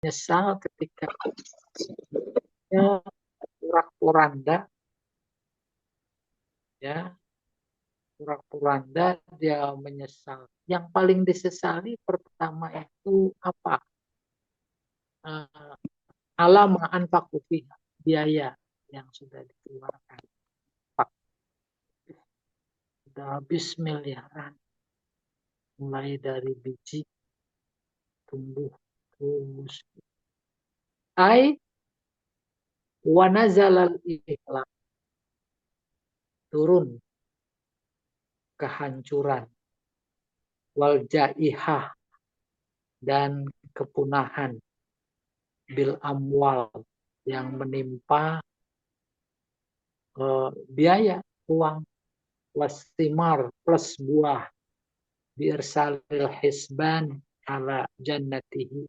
menyesal ketika ya, porak-poranda, ya, porak-poranda dia menyesal. Yang paling disesali pertama itu apa? Alam anfaqu fiha, biaya yang sudah dikeluarkan. Sudah habis miliaran, mulai dari biji tumbuh terus. Ai wa nazalal ikhlas, turun kehancuran, wal jaihah, dan kepunahan, bil amwal, yang menimpa biaya, uang, wastimar, plus buah, biirsalil hisban ala jannatihi.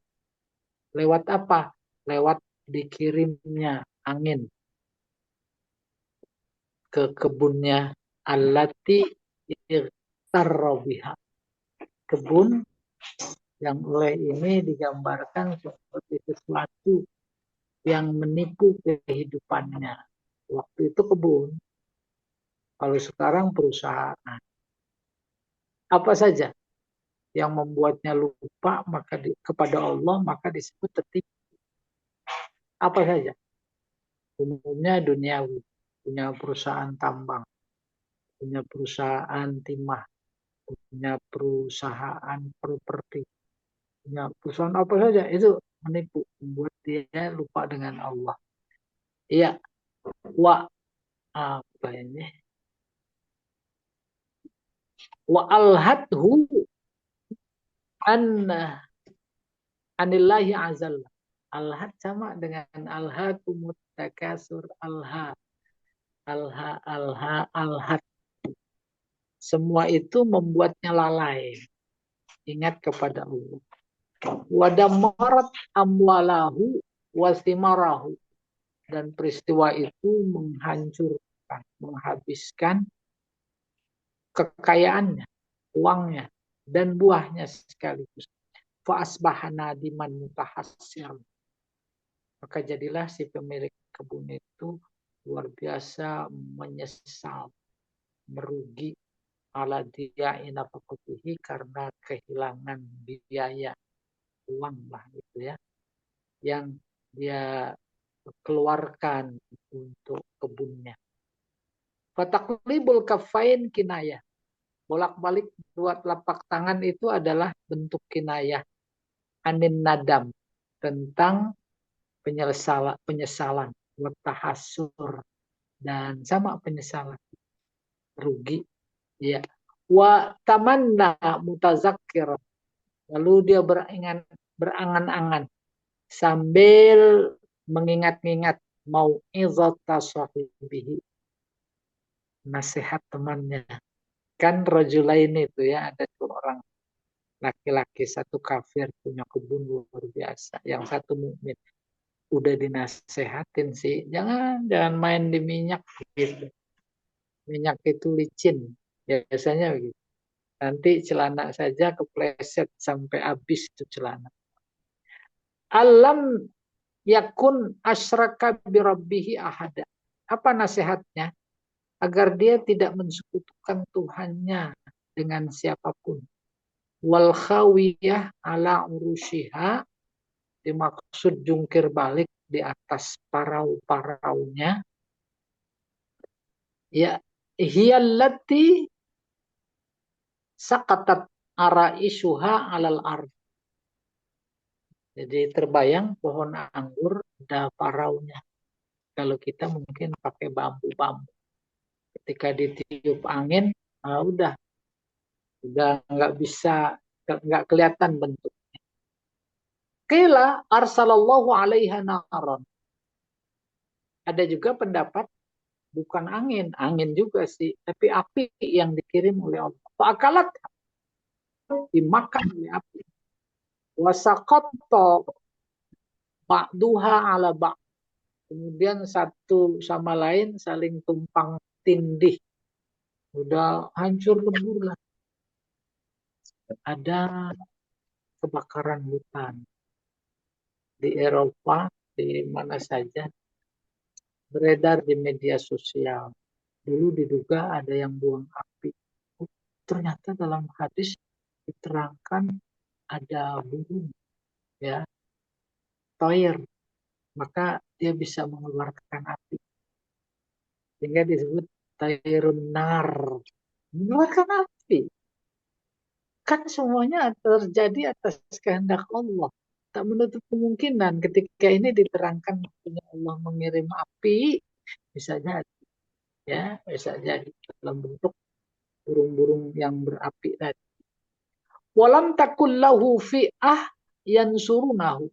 Lewat apa? Lewat dikirimnya angin ke kebunnya, allati irtarrobiha, kebun yang oleh ini digambarkan seperti sesuatu yang menipu kehidupannya. Waktu itu kebun, kalau sekarang perusahaan. Apa saja yang membuatnya lupa kepada Allah, maka disebut tertipu. Apa saja? Umumnya duniawi, punya perusahaan tambang, punya perusahaan timah, punya perusahaan properti, punya perusahaan apa saja, itu menipu, membuat dia lupa dengan Allah. Iya, wa apa ini? Wa alhathu an anillahi azal. Alhat sama dengan alhakumut takasur, alhat. Semua itu membuatnya lalai. Ingat kepada Allah. Wadamarat amwalahu wasimarahu. Dan peristiwa itu menghancurkan, menghabiskan kekayaannya, uangnya, dan buahnya sekaligus. Fa'asbahana diman mutahassir. Maka jadilah si pemilik kebun itu luar biasa menyesal, merugi ala dia inafakutihi, karena kehilangan biaya, uang lah gitu ya, yang dia keluarkan untuk kebunnya. Fataklibul kafain kinayah. Bolak-balik dua telapak tangan itu adalah bentuk kinayah. Anin nadam, tentang penyesalan. Watahasur, dan sama penyesalan. Rugi. Ya. Wa tamanna mutazakir. Lalu dia berangan-angan. Sambil mengingat-ingat mau izata sahibihi, nasihat temannya. Kan rajulain itu ya, ada dua orang laki-laki, satu kafir punya kebun luar biasa, yang satu mukmin. Udah dinasehatin sih, jangan main di minyak gitu. Minyak itu licin, biasanya begitu. Nanti celana saja kepleset sampai habis itu celana. Alam yakun asyraka birabbihi ahada. Apa nasihatnya? Agar dia tidak mensekutukan Tuhannya dengan siapapun. Wal khawiyah ala urushiha, dimaksud jungkir balik di atas parau-paraunya. Ya, hiyallati saqatat araisuha alal ard. Jadi terbayang pohon anggur ada paraunya. Kalau kita mungkin pakai bambu-bambu. Ketika ditiup angin, udah nggak bisa, nggak kelihatan bentuk. Qila arsalallahu alaiha naron. Ada juga pendapat bukan angin, angin juga sih, tapi api yang dikirim oleh Allah. Fa'akalat, dimakan oleh api. Wasaqatta ba'duha ala ba'. Kemudian satu sama lain saling tumpang tindih. Udah hancur lebur lah. Ada kebakaran hutan. di Eropa, di mana saja, beredar di media sosial. Dulu diduga ada yang buang api. Ternyata dalam hadis diterangkan ada burung, ya, toir, maka dia bisa mengeluarkan api. Sehingga disebut toirun nar, mengeluarkan api. Kan semuanya terjadi atas kehendak Allah. Tak menutup kemungkinan ketika ini diterangkan punya Allah mengirim api, bisa jadi, ya, bisa jadi dalam bentuk burung-burung yang berapi tadi. Walam takul lahu fi'ah yansurunahu.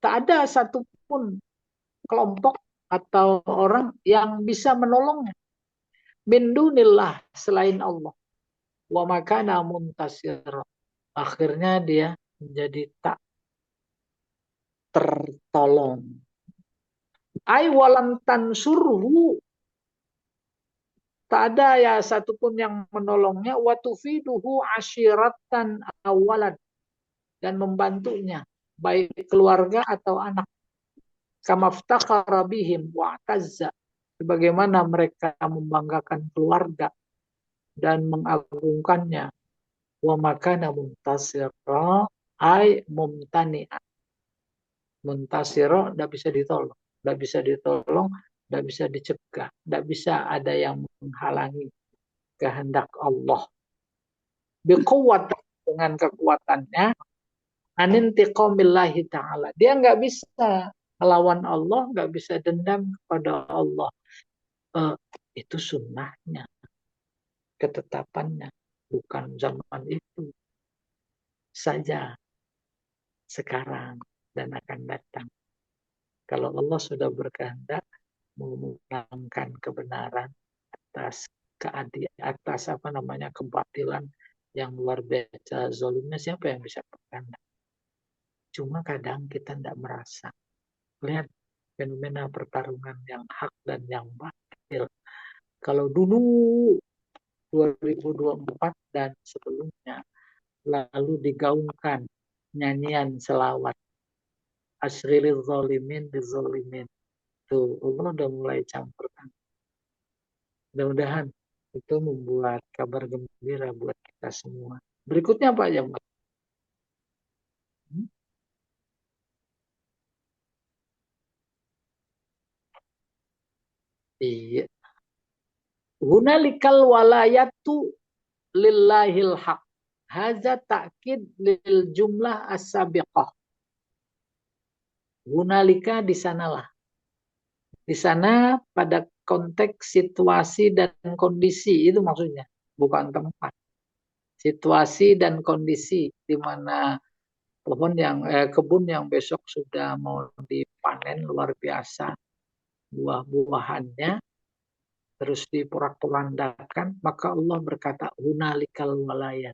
Tak ada satupun kelompok atau orang yang bisa menolongnya. Min dunillah, selain Allah. Wa makana muntasir. Akhirnya dia menjadi tak tertolong. Ai walam tansurhu, tak ada ya satupun yang menolongnya. Wa tufiduhu ashiratan awalan, dan membantunya, baik keluarga atau anak. Kamaftakhara bihim wa tazza, sebagaimana mereka membanggakan keluarga dan mengagungkannya. Wa makana muntasira ay mumtani'a. Muntasira tidak bisa ditolong, tidak bisa ditolong, tidak bisa dicegah, tidak bisa ada yang menghalangi kehendak Allah. Biquwwat, dengan kekuatannya, anintiqamillahi ta'ala. Dia nggak bisa melawan Allah, nggak bisa dendam kepada Allah. Itu sunnahnya, ketetapannya, bukan zaman itu saja, sekarang dan akan datang. Kalau Allah sudah berkehendak memenangkan kebenaran atas atas kebatilan yang luar biasa zalimnya, siapa yang bisa berkehendak? Cuma kadang kita tidak merasa. Lihat fenomena pertarungan yang hak dan yang batil. Kalau dulu 2024 dan sebelumnya, lalu digaungkan nyanyian selawat asril zalimin bizalimin. Tuh, Allah udah mulai campurkan. Mudah-mudahan itu membuat kabar gembira buat kita semua. Berikutnya Pak Jamal. Iya. Hunalikal walayatu lillahil haq. Haza ta'kid lil jumlah as-sabiqah. Hunalika, di sanalah. Di sana pada konteks situasi dan kondisi, itu maksudnya, bukan tempat. Situasi dan kondisi di mana kebun yang besok sudah mau dipanen luar biasa buah-buahannya, terus diporak-porandakan, maka Allah berkata hunalikal walayat,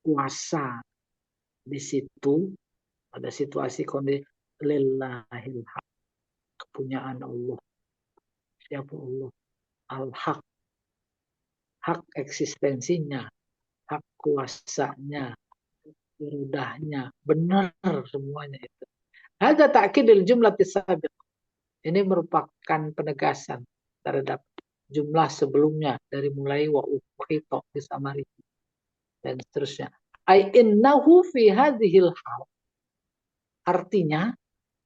kuasa di situ pada situasi kondisi lillahil haq, kepunyaan Allah. Siapa Allah? Al-haq, hak eksistensinya, hak kuasanya, mudahnya, benar semuanya itu. Ada ta'kidil jumlah sabiq. Ini merupakan penegasan terhadap jumlah sebelumnya dari mulai wa ukhito bisamari dan seterusnya. Ai innahu fi hadhil hal. Artinya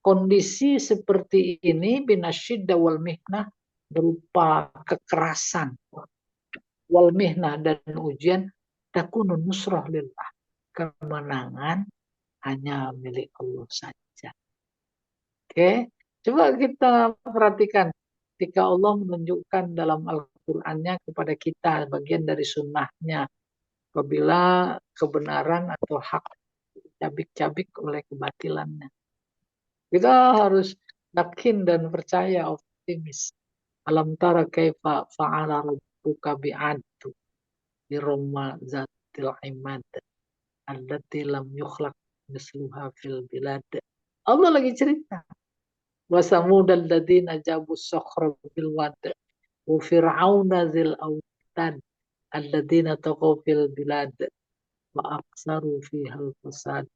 kondisi seperti ini binasyidda wal mihnah, berupa kekerasan wal mihnah dan ujian, takunun nusrah lillah. Kemenangan hanya milik Allah saja. Oke, coba kita perhatikan ketika Allah menunjukkan dalam Al-Qur'annya kepada kita bagian dari sunnahnya, apabila kebenaran atau hak cabik-cabik oleh kebatilannya. Kita harus yakin dan percaya, optimis. Alam tara kaifa fa'ala rabbuka bi'ad irama zatil imad allati lam yukhlaq misluha fil bilad. Allah lagi cerita. Wa samudal ladzina jabu sakhra bil wad wa fir'auna dzil autad alladzina taqaw fil bilad wa aqsaru fiha al fasad.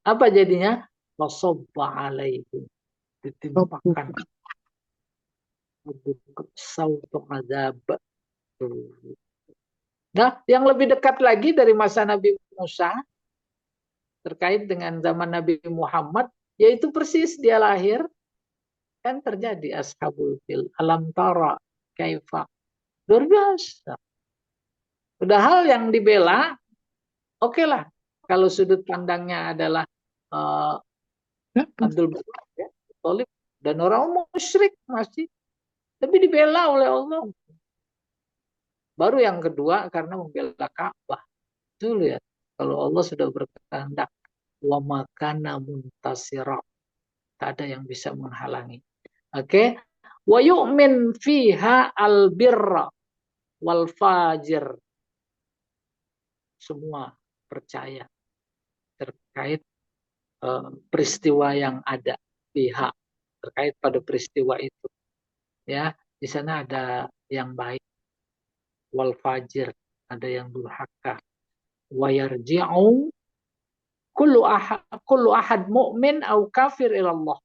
Apa jadinya? Wasabba alaihim. Ditimpakan sautu azab. Nah, yang lebih dekat lagi dari masa Nabi Musa terkait dengan zaman Nabi Muhammad, yaitu persis dia lahir, kan terjadi Ashabul Fil. Alam tara kaifa. Luar biasa. Padahal yang dibela, oke lah. Kalau sudut pandangnya adalah Abdul Muttalib, ya, Thalib, dan orang musyrik masih. Tapi dibela oleh Allah. Baru yang kedua karena membela Ka'bah. Itu lihat. Kalau Allah sudah berkehendak. Wa makana muntasira. Tak ada yang bisa menghalangi. Oke. Wa yu'min fiha al-birra wal fajir. Semua percaya terkait peristiwa yang ada, pihak terkait pada peristiwa itu, ya. Di sana ada yang baik, wal fajir, ada yang durhaka, wa yarji'u kullu ahad mu'min au kafir ilallah.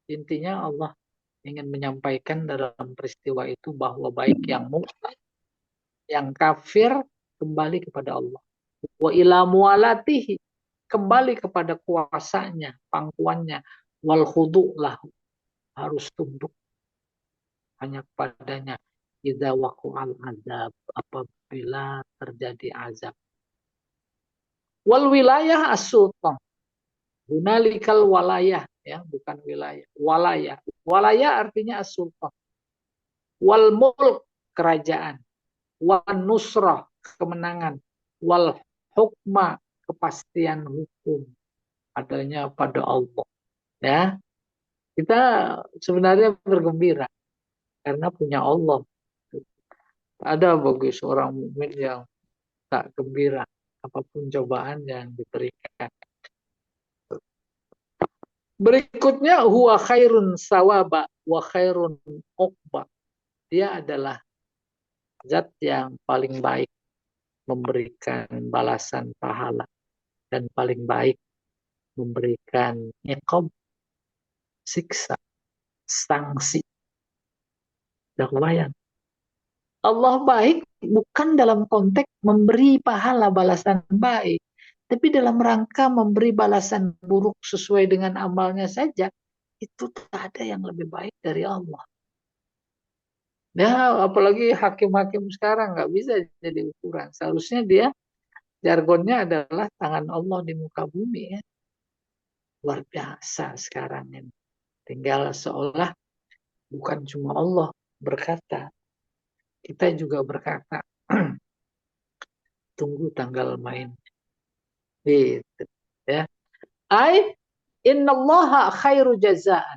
Intinya Allah ingin menyampaikan dalam peristiwa itu bahwa baik yang mu'min, yang kafir kembali kepada Allah. Wa ila mualatihi, kembali kepada kuasanya, pangkuannya, wal khudu' lahu, harus tunduk hanya kepadanya. Idza waqa'al azab, apabila terjadi azab. Wal wilayah as-sultan, hunalikal walayah, ya, bukan wilayah, walayah. Walayah artinya as-sultan. Wal mulk, kerajaan. Wal nusrah, kemenangan. Wal hukma, kepastian hukum, adanya pada Allah. Ya, kita sebenarnya bergembira karena punya Allah. Ada bagi seorang mukmin yang tak gembira apapun cobaan yang diberikan. Berikutnya huwa khairun sawaba wa khairun uqba. Dia adalah zat yang paling baik memberikan balasan pahala dan paling baik memberikan iqab, siksa, sanksi. Kebayang. Allah baik bukan dalam konteks memberi pahala balasan baik, tapi dalam rangka memberi balasan buruk sesuai dengan amalnya saja. Itu tak ada yang lebih baik dari Allah. Ya, apalagi hakim-hakim sekarang nggak bisa jadi ukuran. Seharusnya dia jargonnya adalah tangan Allah di muka bumi, ya. Luar biasa sekarang ini. Tinggal seolah bukan cuma Allah berkata, kita juga berkata. Tunggu tanggal main. Gitu, ya. Ai innallaha khairu jazaan.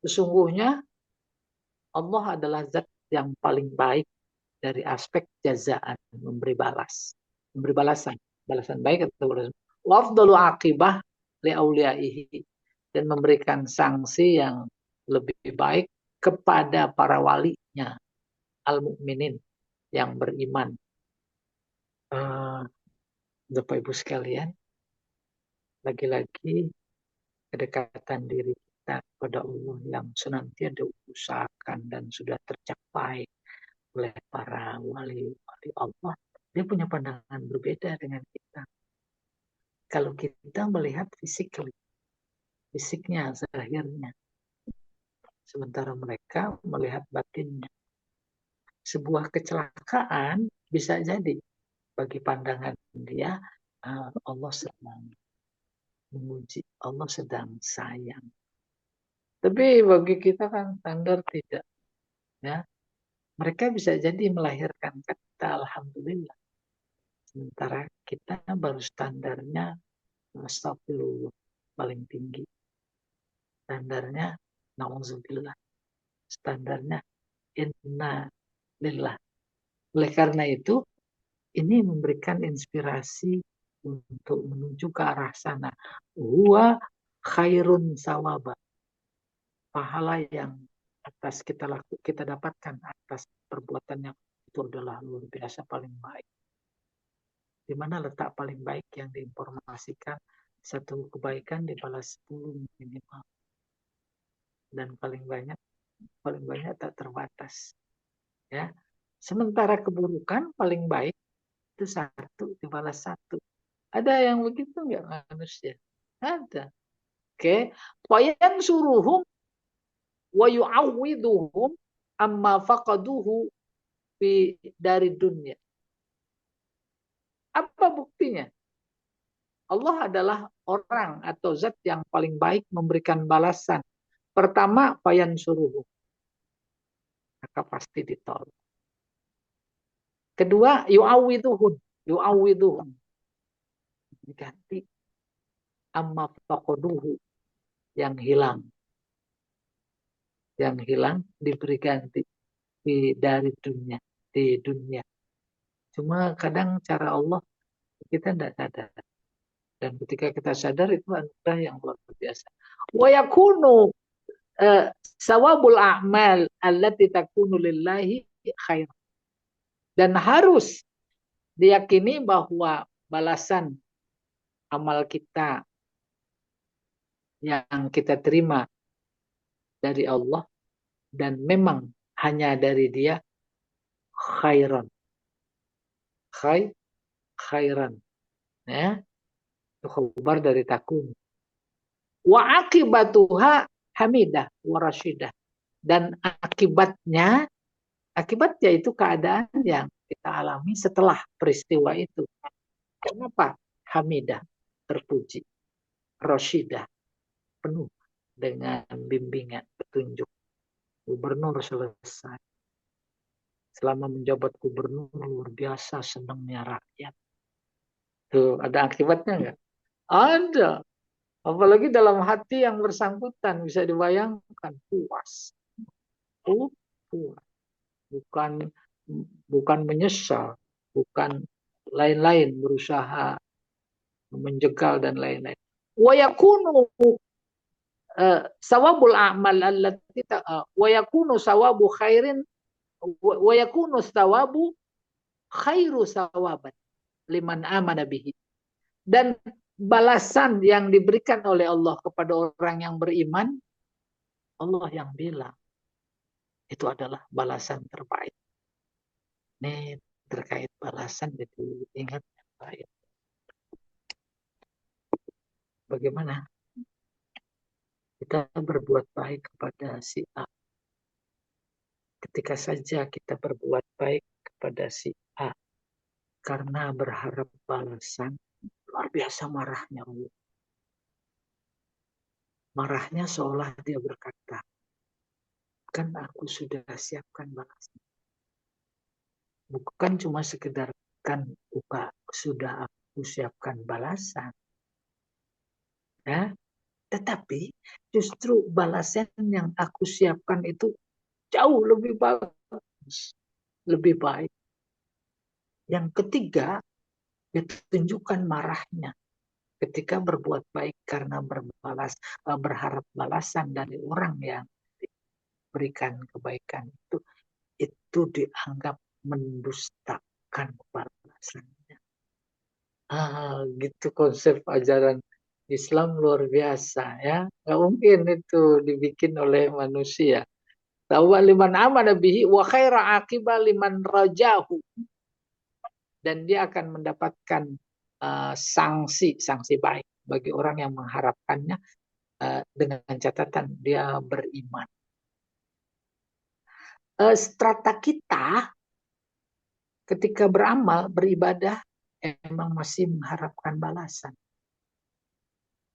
Sesungguhnya Allah adalah zat yang paling baik dari aspek jazaan, memberi balas, memberi balasan, balasan baik atau balasan. Wa afdalu aqibah li auliyaihi, dan memberikan sanksi yang lebih baik kepada para walinya, al-mukminin, yang beriman. Bapak Ibu sekalian, lagi-lagi kedekatan diri kita kepada Allah yang senantiasa diusahakan dan sudah tercapai oleh para wali-wali Allah, dia punya pandangan berbeda dengan kita. Kalau kita melihat fisiknya, zahirnya, sementara mereka melihat batinnya. Sebuah kecelakaan bisa jadi bagi pandangan dia, Allah sedang memuji, Allah sedang sayang. Tapi bagi kita kan standar tidak, ya. Mereka bisa jadi melahirkan kata alhamdulillah. Sementara kita baru standarnya astagfirullah paling tinggi. Standarnya na'udzubillah. Standarnya inna lillah. Oleh karena itu, ini memberikan inspirasi untuk menuju ke arah sana. Huwa khairun sawaba. Pahala yang atas kita dapatkan atas perbuatan yang itu adalah luar biasa paling baik. Di mana letak paling baik yang diinformasikan Satu kebaikan dibalas 10 minimal. Dan paling banyak tak terbatas. Ya. Sementara keburukan paling baik itu satu dibalas satu. Ada yang begitu nggak manusia? Ada. Oke. Wayan suruhum wa yu'awwiduhum amma faqaduhu dari dunia. Apa buktinya? Allah adalah orang atau zat yang paling baik memberikan balasan. Pertama, wayan suruhum. Maka pasti ditolong. Kedua, yu'awwiduhum. Diganti amma faqaduhu yang hilang. Yang hilang diberi ganti dari dunia, di dunia. Cuma kadang cara Allah kita tidak sadar. Dan ketika kita sadar itu anugerah yang luar biasa. Wa yakunu sawabul a'mal allati takunu lillahi khair. Dan harus diyakini bahwa balasan amal kita yang kita terima dari Allah dan memang hanya dari Dia khairan. Khairan. Ya. Itu khabar dari takun. Wa akibatuha hamidah wa rasyidah. Dan akibatnya itu keadaan yang kita alami setelah peristiwa itu. Kenapa? Hamidah, terpuji. Rasyidah, penuh dengan bimbingan, petunjuk. Gubernur selesai. Selama menjabat gubernur luar biasa senangnya rakyat. Tuh, ada akibatnya nggak? Ada. Apalagi dalam hati yang bersangkutan bisa dibayangkan puas. Puas. Bukan menyesal, bukan lain-lain berusaha menjegal dan lain-lain. Wa yakunu sawabul a'mal allati wa yakunu sawabu khairin wa yakunu sawabu khairu sawaban liman amana bihi. Dan balasan yang diberikan oleh Allah kepada orang yang beriman, Allah yang bilang itu adalah balasan terbaik. Ini terkait balasan, jadi ingat yang baik. Bagaimana kita berbuat baik kepada si A? Ketika saja kita berbuat baik kepada si A karena berharap balasan, luar biasa marahnya Allah. Marahnya seolah dia berkata, kan aku sudah siapkan balasan. Bukan cuma sekedar kan sudah aku siapkan balasan. Ya, tetapi justru balasan yang aku siapkan itu jauh lebih bagus, lebih baik. Yang ketiga, ditunjukkan marahnya ketika berbuat baik karena berharap balasan dari orang yang diberikan kebaikan itu dianggap mendustakan balasannya. Gitu konsep ajaran Islam luar biasa ya. Nggak mungkin itu dibikin oleh manusia. Tawa liman amana bihi wa khaira aqiba liman rajahu. Dan dia akan mendapatkan sanksi baik bagi orang yang mengharapkannya dengan catatan dia beriman. Strata kita ketika beramal, beribadah, emang masih mengharapkan balasan.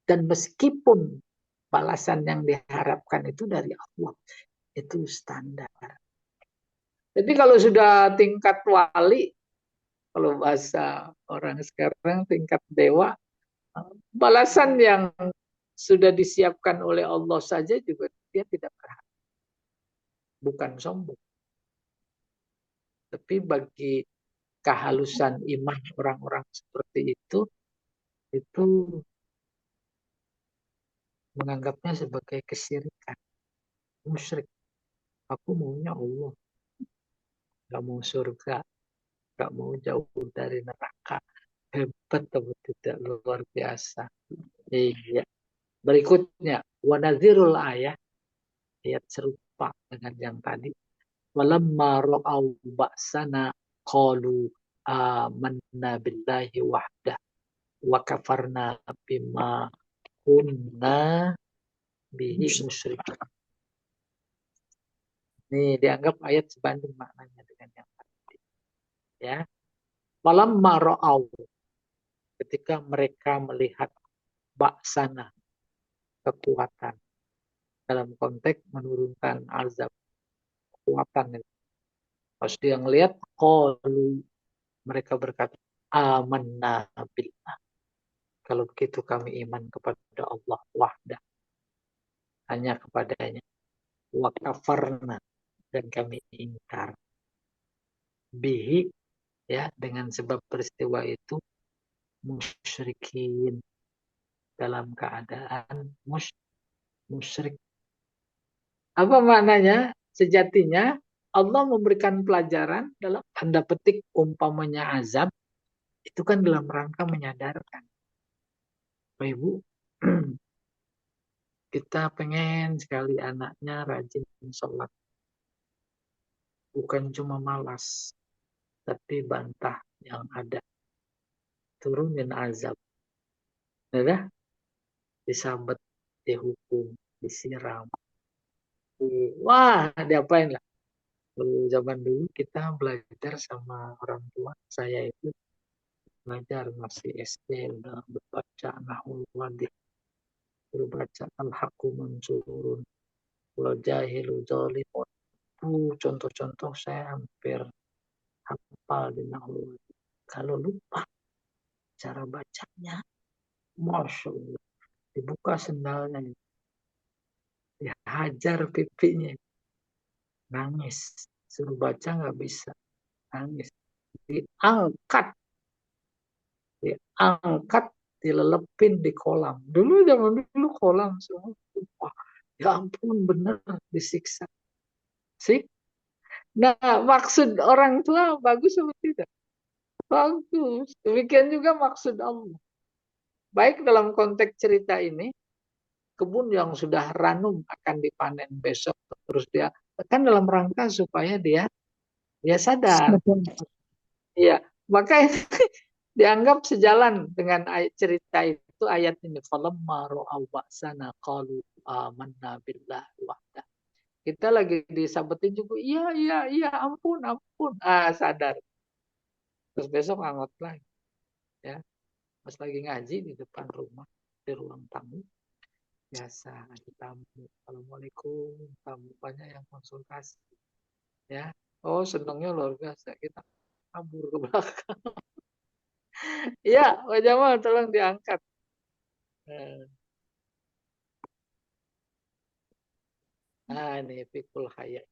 Dan meskipun balasan yang diharapkan itu dari Allah, itu standar. Jadi kalau sudah tingkat wali, kalau bahasa orang sekarang tingkat dewa, balasan yang sudah disiapkan oleh Allah saja juga dia tidak berharap. Bukan sombong. Tapi bagi kehalusan iman orang-orang seperti itu menganggapnya sebagai kesyirikan. Musyrik. Aku maunya Allah. Gak mau surga. Gak mau jauh dari neraka. Hebat atau tidak, luar biasa. Iya. Berikutnya, wa nadhirul ayah, ayat serupa dengan yang tadi. Walamma ra'au ba'sana qalu amanna billahi wahdah wa kafarna bima kunna bihi musyrikin. Ini dianggap ayat sebanding maknanya dengan yang tadi. Ya. Walamma ra'au, ketika mereka melihat ba'sana, kekuatan, dalam konteks menurunkan azab, kekuatan. Pas dia ngelihat, qalu, mereka berkata, amanna billah. Kalau begitu kami iman kepada Allah wahdah, hanya kepadanya. Wa kafarna, dan kami ingkar. Bihi, ya, dengan sebab peristiwa itu, musyrikin, dalam keadaan musyrik. Apa maknanya? Sejatinya Allah memberikan pelajaran dalam tanda petik umpamanya azab, itu kan dalam rangka menyadarkan. Bapak Ibu, kita pengen sekali anaknya rajin sholat. Bukan cuma malas, tapi bantah yang ada. Turunin azab. Udah, disabet, dihukum, disiram. Wah, diapain lah. Zaman dulu kita belajar sama orang tua. Saya itu belajar masih SD, udah berbaca Nahul Wadih, berbaca Al-Haqqu Mansurun, Kalau Jahilu Zalimun. Contoh-contoh saya hampir hafal di Nahul Wadih. Kalau lupa cara bacanya, Masya Allah, dibuka sendalnya, dihajar pipinya, nangis. Suruh baca nggak bisa, nangis. Diangkat, diangkat, dilelepin di kolam. Dulu zaman dulu kolam semua. Wah, ya ampun, benar disiksa. Sih? Nah, maksud orang tua bagus atau tidak? Bagus. Demikian juga maksud Allah. Baik dalam konteks cerita ini, kebun yang sudah ranum akan dipanen besok, terus dia kan dalam rangka supaya dia sadar. Iya, maka ini dianggap sejalan dengan ayat cerita itu, ayat ini. Falamma ra'au ba'sana qalu amanna billahi wahdah. Kita lagi disabetin juga, iya, iya, iya, ampun, ampun. Sadar. Terus besok angot lagi. Ya, pas lagi ngaji di depan rumah, di ruang tamu, biasa ada tamu. Assalamualaikum, tamu banyak yang konsultasi. Ya, oh senangnya luar biasa. Kita kabur ke belakang. Ya, Pak Jamal tolong diangkat. Ini fikul hayat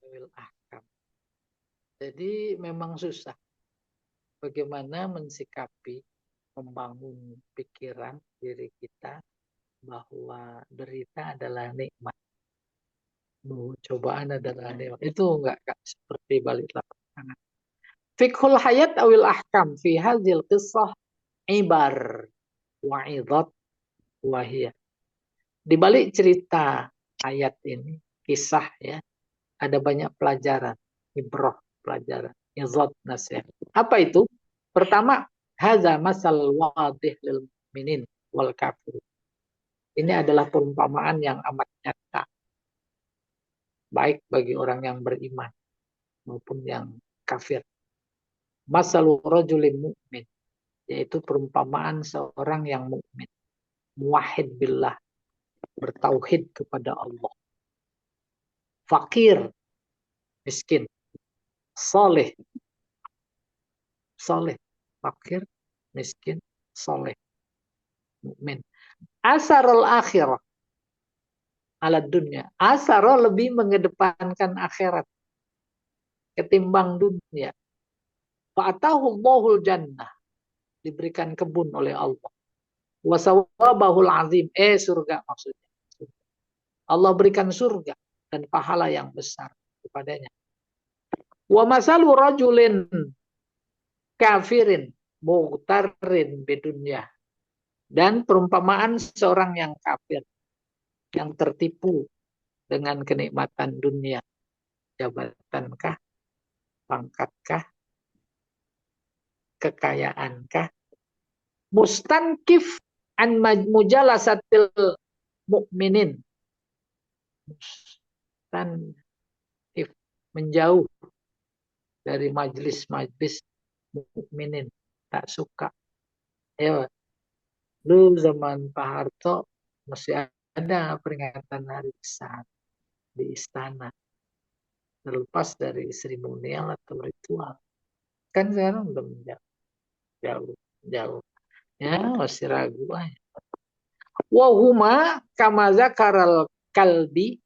wil ahkam. Jadi memang susah bagaimana mensikapi, membangun pikiran diri kita bahwa derita adalah nikmat, bahwa cobaan adalah nikmat. Itu enggak seperti balik telapak tangan. Fikhul hayat awil ahkam fi hadhil qissah ibar wa'idat wahiyah. Di balik cerita ayat ini, kisah ya, ada banyak pelajaran, ibrah, pelajaran, izat, nasihat. Apa itu? Pertama, hadza masal wadih lil mu'minin wal kafir. Ini adalah perumpamaan yang amat nyata, baik bagi orang yang beriman maupun yang kafir. Masalul rajulin mu'min, yaitu perumpamaan seorang yang mukmin, muwahhid billah, bertauhid kepada Allah. Fakir, miskin, soleh, soleh, fakir, miskin, soleh, mukmin. Asarul akhirah ala dunia. Asarul lebih mengedepankan akhirat ketimbang dunia. Fa'atahullahu jannah, diberikan kebun oleh Allah. Wasawabahul azim, surga maksudnya. Allah berikan surga dan pahala yang besar kepadanya. Wa masalu rajulin kafirin mughtarrin bidunya. Dan perumpamaan seorang yang kafir, yang tertipu dengan kenikmatan dunia, jabatankah, pangkatkah, kekayaankah, mustankif an mujalasatil mukminin, mustankif, menjauh dari majlis-majlis mukminin, tak suka. Ya, lu zaman Pak Harto masih ada peringatan hari besar di istana, terlepas dari seremonial atau ritual. Kan sekarang udah menjauh, jauh, jauh. Ya, masih ragu aja. Wahuma kamaza karal kalbi,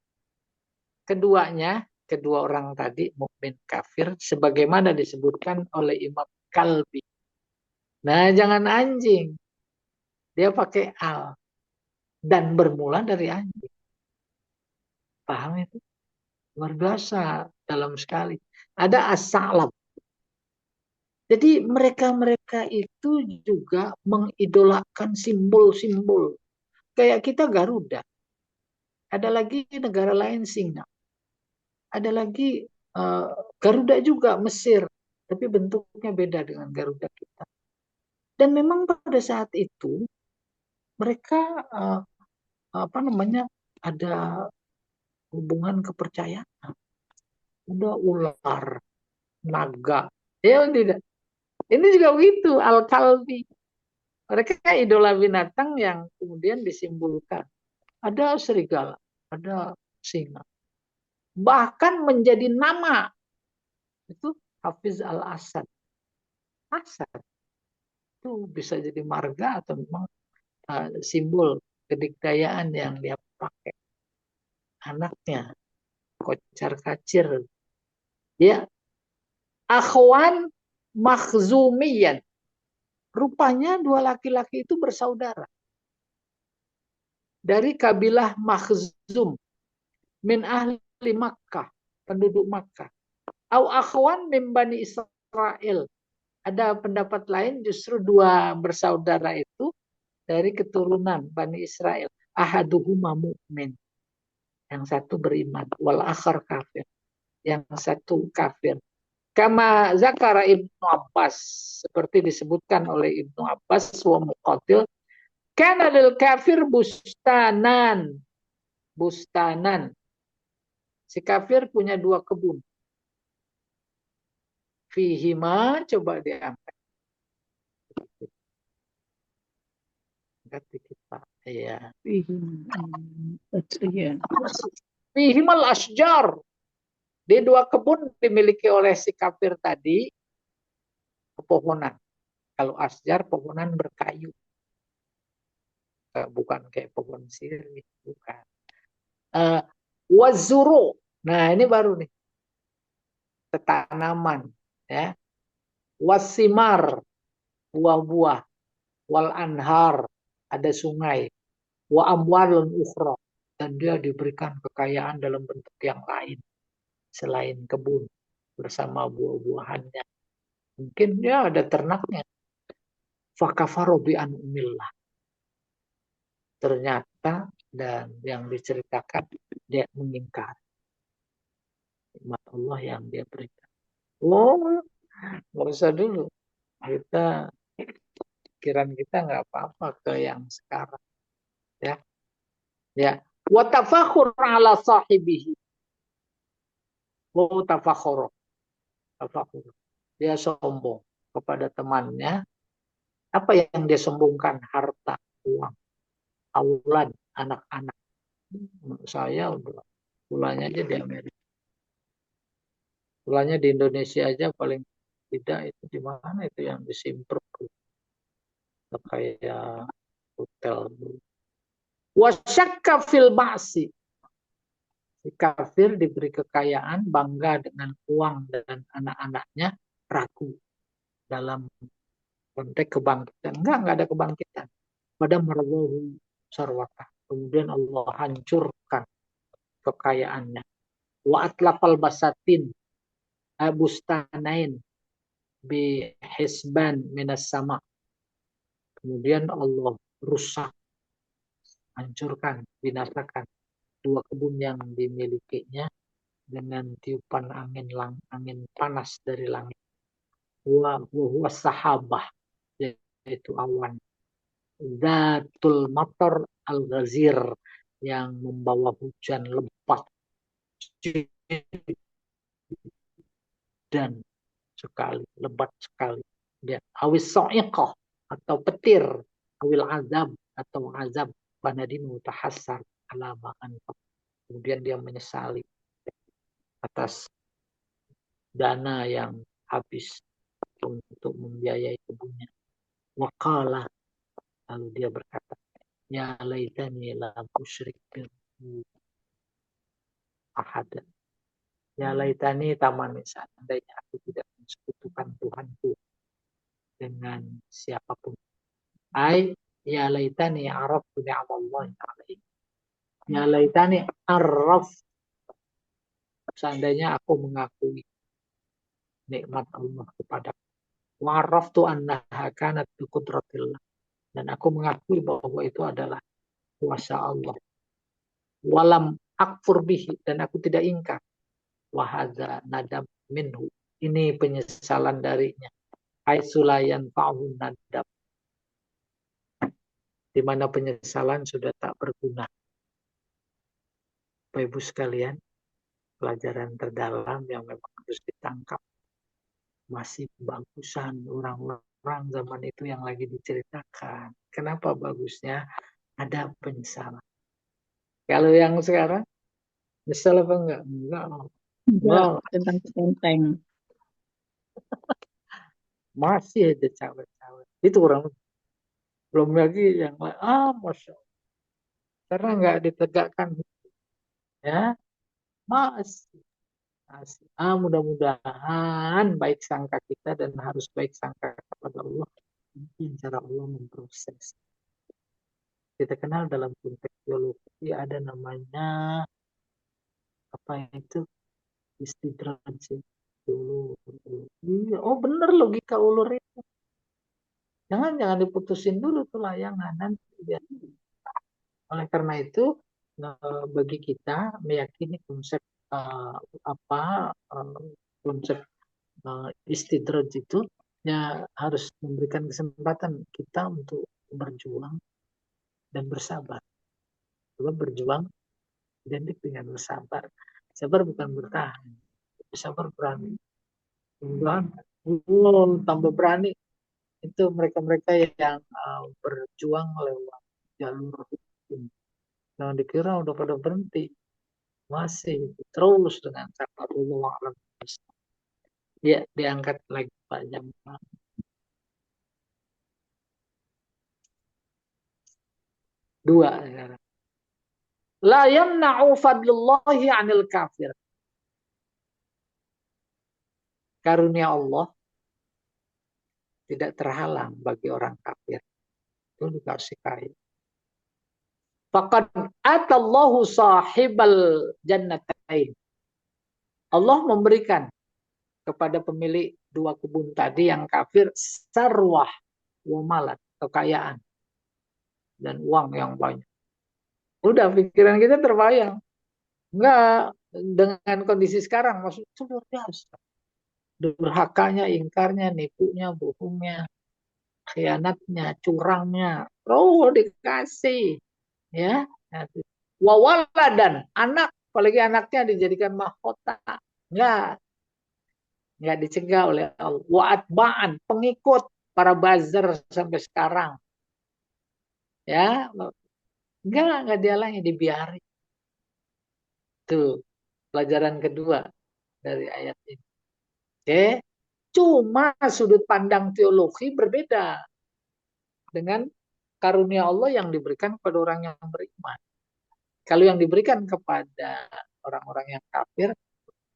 keduanya, kedua orang tadi, mukmin kafir, sebagaimana disebutkan oleh Imam Kalbi. Nah, jangan anjing. Dia pakai al. Dan bermula dari anjing. Paham itu? Luar biasa, dalam sekali. Ada as-sa'lab. Jadi mereka-mereka itu juga mengidolakan simbol-simbol. Kayak kita Garuda. Ada lagi negara lain singa. Ada lagi uh, Garuda juga Mesir. Tapi bentuknya beda dengan Garuda kita. Dan memang pada saat itu mereka apa namanya ada hubungan kepercayaan. Udah ular, naga. Ya tidak. Ini juga begitu, Al-Kalbi. Mereka idola binatang yang kemudian disimbolkan. Ada serigala, ada singa. Bahkan menjadi nama. Itu Hafiz Al-Asad. Asad. Itu bisa jadi marga atau memang simbol kedikdayaan yang dia pakai. Anaknya, kocar kacir. Ya, akhwan makhzumiyan. Rupanya dua laki-laki itu bersaudara. Dari kabilah Makhzum. Min ahli Makkah. Penduduk Makkah. Au akhwan min Bani Israel. Ada pendapat lain justru dua bersaudara itu dari keturunan Bani Israel. Ahaduhuma mu'min. Yang satu beriman. Wal akhar kafir. Yang satu kafir. Kama zakara Ibnu Abbas. Seperti disebutkan oleh Ibnu Abbas wa Muqatil. Kana lil kafir bustanan. Bustanan. Si kafir punya dua kebun. Fihima, coba diangkat. Angkat di kita. Iya. Fihimal asjar. Di dua kebun dimiliki oleh si kafir tadi pepohonan. Kalau asjar, pohonan berkayu. Bukan kayak pohon sirih. Bukan. Wazuru. Nah, ini baru nih. Tanaman. Ya. Wasimar. Buah-buah. Wal anhar. Ada sungai. Wa amwalun ukhra. Dan dia diberikan kekayaan dalam bentuk yang lain. Selain kebun. Bersama buah-buahannya. Mungkin dia ada ternaknya. Fakafaru bi an'umillah. Ternyata dan yang diceritakan dia mengingkar nikmat Allah yang dia berikan. Oh, nggak usah dulu. Kita pikiran kita nggak apa-apa ke yang sekarang. Ya, ya. Wa tafakhur ala sahibihi. Wa tafakhur. Tafakhur. Dia sombong kepada temannya. Apa yang dia sombongkan? Harta, uang, aulad, anak-anak. Saya udah pulangnya aja di Amerika. Pulangnya di Indonesia aja paling tidak itu di mana itu yang disimpruk kayak hotel. Wasyakka fil ba'si. Si kafir diberi kekayaan, bangga dengan uang dan anak-anaknya, ragu dalam konteks kebangkitan. Enggak ada kebangkitan. Pada marwahu sarwata. Kemudian Allah hancurkan kekayaannya. Wa atlafal basatin bustanain bi hisban minas sama. Kemudian Allah rusak, hancurkan, binasakan dua kebun yang dimilikinya dengan tiupan angin panas dari langit. Wa sahabah, yaitu awan. Zatul matar al-ghazir, yang membawa hujan lebat dan sekali, lebat sekali. Dia awis so'iqah, atau petir, awil azab, atau azab, banadinu tahassar alamaan. Kemudian dia menyesali atas dana yang habis untuk membiayai kebunnya. Waqala, lalu dia berkata, ya laitani lam usyrik bihi ahad. Ya laitani tamani, seandainya aku tidak mensekutukan Tuhanku dengan siapapun. Ai ya laitani araftu ni'amallahi alaihi. Ya laitani araf, seandainya aku mengakui nikmat Allah kepada. Wa araftu annaha kanat bi qudratillah, dan aku mengakui bahwa itu adalah kuasa Allah. Walam akfur bihi, dan aku tidak ingkar. Wahada nadam minhu, ini penyesalan darinya. Aisulayan fa'un nadam, di mana penyesalan sudah tak berguna. Bapak Ibu sekalian, pelajaran terdalam yang memang harus ditangkap. Masih bagusan orang-orang zaman itu yang lagi diceritakan. Kenapa bagusnya? Ada penyesalan. Kalau yang sekarang, nyesel apa enggak? Enggak. Enggak, Enggak. tentang centeng. Masih ada cawe-cawe. Itu orang, belum lagi yang lain. Masya Allah. Karena enggak ditegakkan. Ya, masih. Masih. Mudah-mudahan baik sangka kita, dan harus baik sangka kepada Allah. Mungkin cara Allah memproses. Kita kenal dalam konteks teologi ada namanya apa itu, istidraj dulu. Iya, oh bener logika ulur itu. Jangan diputusin dulu tuh layangan nanti dia. Oleh karena itu bagi kita meyakini konsep eh, apa konsep istidraj itu, ya harus memberikan kesempatan kita untuk berjuang dan bersabar. Sebab berjuang identik dengan bersabar. Sabar bukan bertahan, sabar berani. Kemudian, tambah berani itu mereka-mereka yang berjuang lewat jalur hukum. Jangan dikira udah pada berhenti, masih terus dengan cara Allah. Ya, diangkat lagi Pak Jamal. Dua sekarang. La yamna'u fadlullahi 'anil kafir. Karunia Allah tidak terhalang bagi orang kafir. Itu dikasih kaya. Faqad atallahu sahibal jannatain. Allah memberikan kepada pemilik dua kebun tadi yang kafir sarwah wa malat, kekayaan dan uang yang banyak. Udah pikiran kita terbayang. Enggak, dengan kondisi sekarang maksud itu luar biasa. Durhakanya, ingkarnya, nipunya, bohongnya, khianatnya, curangnya, dikasih, ya. Wawaladan, anak, apalagi anaknya dijadikan mahkota. Enggak dicegah oleh Allah. Wa'atba'an, pengikut para buzzer sampai sekarang. Ya, enggak dihalangi, dibiarin. Tuh, pelajaran kedua dari ayat ini. Oke, cuma sudut pandang teologi berbeda dengan karunia Allah yang diberikan kepada orang yang beriman. Kalau yang diberikan kepada orang-orang yang kafir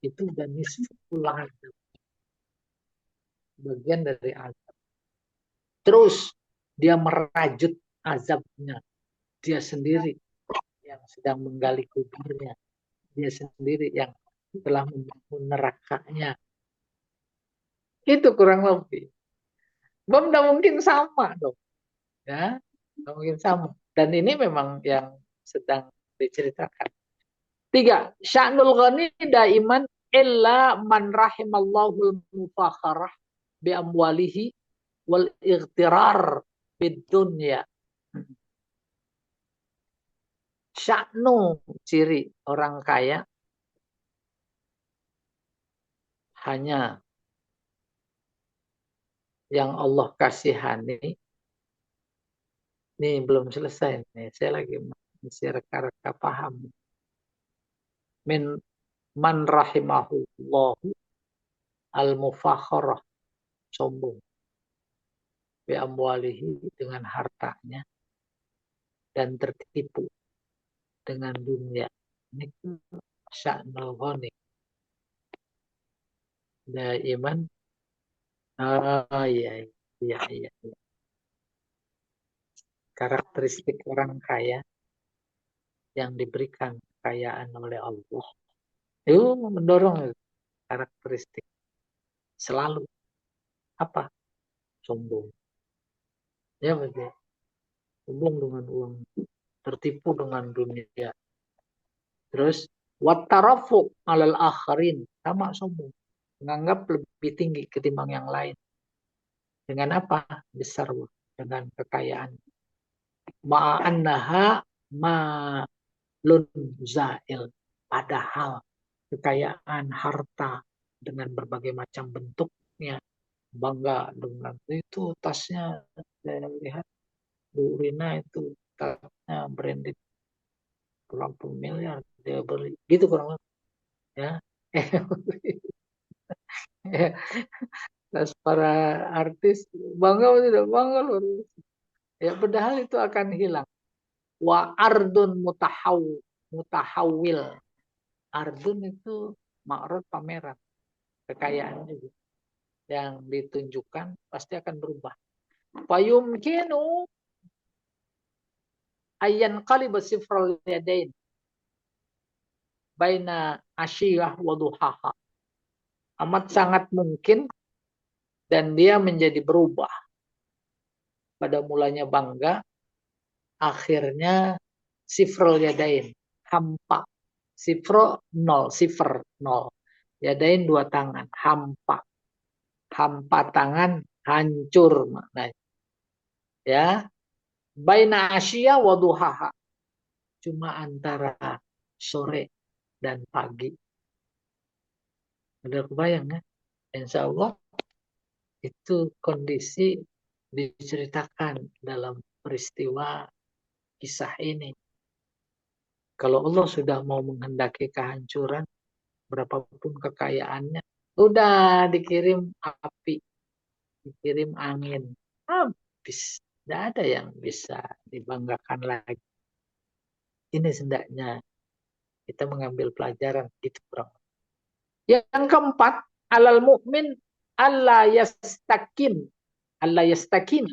itu dan nisful azab, bagian dari azab. Terus dia merajut azabnya, dia sendiri yang sedang menggali kuburnya, dia sendiri yang telah membangun nerakanya. Itu kurang lebih. Tidak mungkin sama dong. Ya. Nggak mungkin sama. Dan ini memang yang sedang diceritakan. Tiga, sya'nul ghani daiman illa man rahimallahu mufakharah bi amwalihi wal ightirar bid dunya. Sya'nu ciri orang kaya hanya yang Allah kasihani. Ini belum selesai nih. Saya lagi masih reka-reka paham. Min man rahimahullahu al-mufakharah, sombong bi amwalihi, dengan hartanya, dan tertipu dengan dunia. Ini sya'nul ghani daiman. Oh iya, iya, iya, iya. Karakteristik orang kaya yang diberikan kekayaan oleh Allah itu mendorong karakteristik selalu apa? Sombong. Ya betul. Sombong dengan uang, tertipu dengan dunia. Terus wattarafu alal akharin, sama sombong. Menganggap lebih tinggi ketimbang yang lain. Dengan apa? Besar, dengan kekayaan. Ma'annaha malun zail. Padahal kekayaan harta dengan berbagai macam bentuknya, bangga dengan itu tasnya, saya lihat Bu Rina itu tasnya branded berapa puluh miliar dia beli gitu kurang lebih ya. Tas para artis bangga atau tidak bangga loh ya, padahal itu akan hilang. Wa ardun mutahawil. Ardun itu ma'rad, pameran kekayaan juga yang ditunjukkan pasti akan berubah. Fayumkinu ayyan qaliba sifral yadain baina asyiyah wa duhaha. Amat sangat mungkin dan dia menjadi berubah. Pada mulanya bangga, akhirnya sifrul yadain, hampa. Sifro nol, sifr nol. Yadain dua tangan, hampa. Hampa tangan, hancur maknanya. Ya, baina asya wa duhaha. Cuma antara sore dan pagi. Udah kebayang ya? Insya Allah itu kondisi diceritakan dalam peristiwa kisah ini. Kalau Allah sudah mau menghendaki kehancuran, berapapun kekayaannya, udah dikirim api, dikirim angin, habis. Tidak ada yang bisa dibanggakan lagi. Ini hendaknya kita mengambil pelajaran gitu, bro. Yang keempat, alal mukmin alla yastakin, alla yastakin